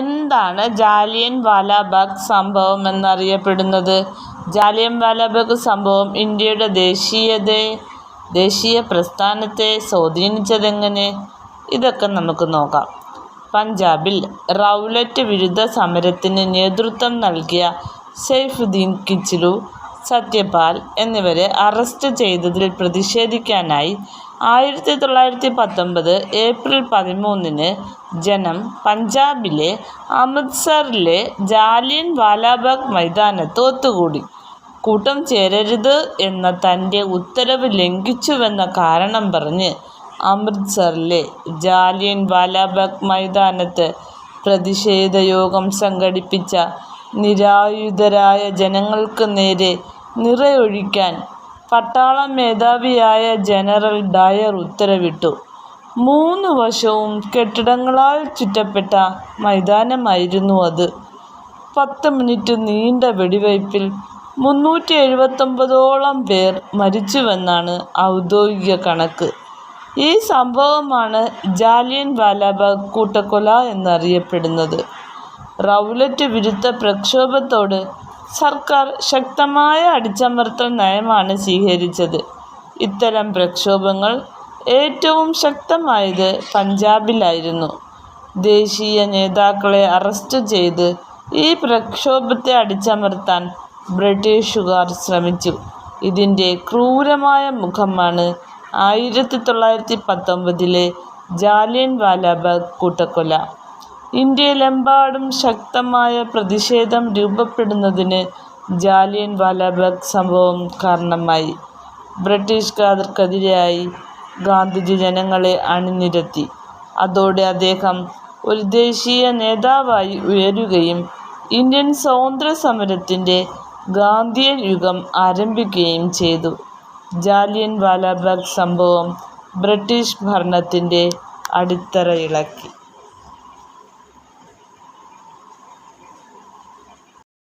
എന്താണ് ജാലിയൻ വാലാബാഗ് സംഭവം എന്നറിയപ്പെടുന്നത്? ജാലിയൻ വാലാബാഗ് സംഭവം ഇന്ത്യയുടെ ദേശീയ പ്രസ്ഥാനത്തെ സ്വാധീനിച്ചതെങ്ങനെ? ഇതൊക്കെ നമുക്ക് നോക്കാം. പഞ്ചാബിൽ റൗലറ്റ് വിരുദ്ധ സമരത്തിന് നേതൃത്വം നൽകിയ സൈഫുദ്ദീൻ കിച്ലു, സത്യപാൽ എന്നിവരെ അറസ്റ്റ് ചെയ്തതിൽ പ്രതിഷേധിക്കാനായി 1919 ഏപ്രിൽ 13 ജനം പഞ്ചാബിലെ അമൃത്സറിലെ ജാലിയൻ വാലാബാഗ് മൈതാനത്ത് ഒത്തുകൂടി. കൂട്ടം ചേരരുത് എന്ന തൻ്റെ ഉത്തരവ് ലംഘിച്ചുവെന്ന കാരണം പറഞ്ഞ് അമൃത്സറിലെ ജാലിയൻ വാലാബാഗ് മൈതാനത്ത് പ്രതിഷേധയോഗം സംഘടിപ്പിച്ച നിരായുധരായ ജനങ്ങൾക്ക് നേരെ നിറയൊഴിക്കാൻ പട്ടാള മേധാവിയായ ജനറൽ ഡയർ ഉത്തരവിട്ടു. 3 വശവും കെട്ടിടങ്ങളാൽ ചുറ്റപ്പെട്ട മൈതാനമായിരുന്നു അത്. 10 മിനിറ്റ് നീണ്ട വെടിവയ്പിൽ 379ഓളം പേർ മരിച്ചുവെന്നാണ് ഔദ്യോഗിക കണക്ക്. ഈ സംഭവമാണ് ജാലിയൻ വാലാബാഗ് കൂട്ടക്കൊല എന്നറിയപ്പെടുന്നത്. റൗലറ്റ് വിരുദ്ധ പ്രക്ഷോഭത്തോട് സർക്കാർ ശക്തമായ അടിച്ചമർത്തൽ നയമാണ് സ്വീകരിച്ചത്. ഇത്തരം പ്രക്ഷോഭങ്ങൾ ഏറ്റവും ശക്തമായത് പഞ്ചാബിലായിരുന്നു. ദേശീയ നേതാക്കളെ അറസ്റ്റ് ചെയ്ത് ഈ പ്രക്ഷോഭത്തെ അടിച്ചമർത്താൻ ബ്രിട്ടീഷുകാർ ശ്രമിച്ചു. ഇതിൻ്റെ ക്രൂരമായ മുഖമാണ് 1919 ജാലിയൻ വാലാബാഗ് കൂട്ടക്കൊല. ഇന്ത്യയിലെമ്പാടും ശക്തമായ പ്രതിഷേധം രൂപപ്പെടുന്നതിന് ജാലിയൻ വാലാബാഗ് സംഭവം കാരണമായി. ബ്രിട്ടീഷുകാർക്കെതിരായി ഗാന്ധിജി ജനങ്ങളെ അണിനിരത്തി. അതോടെ അദ്ദേഹം ഒരു ദേശീയ നേതാവായി ഉയരുകയും ഇന്ത്യൻ സ്വാതന്ത്ര്യ സമരത്തിൻ്റെ ഗാന്ധിയൻ യുഗം ആരംഭിക്കുകയും ചെയ്തു. ജാലിയൻ വാലാബാഗ് സംഭവം ബ്രിട്ടീഷ് ഭരണത്തിൻ്റെ അടിത്തറയിളക്കി.